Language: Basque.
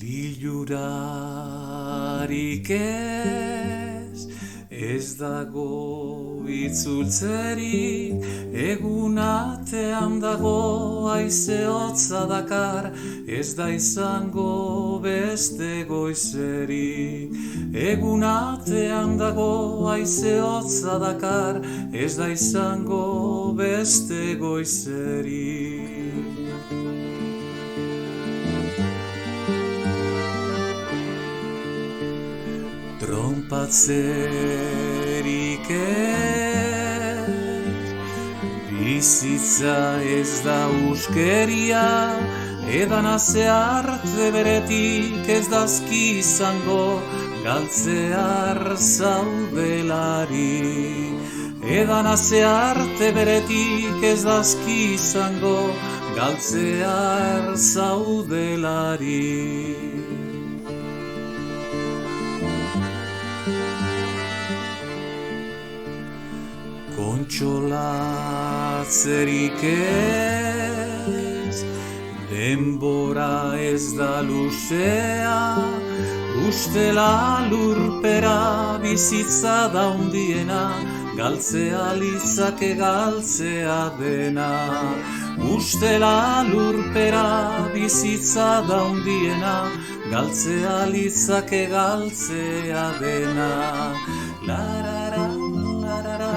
Lilurarik ez dago itzultzerik, egun atean dago haize hotza dakar, ez da izango beste goizerik. Egun atean dago haize hotza dakar, ez da izango beste goizerik. Trompatzerik ez, bizitza ez da uskeria, edan arte beretik ez dazki izango, galtzear zaudelari. Edan arte beretik ez dazki izango, galtzear zaudelari. Kontsolatzerik ez, denbora ez da luzea, ustela lurpera bizitza da hundiena, galtzea litzake galtzea dena. Ustela lurpera bizitza da hundiena, galtzea litzake galtzea dena. Larara, larara.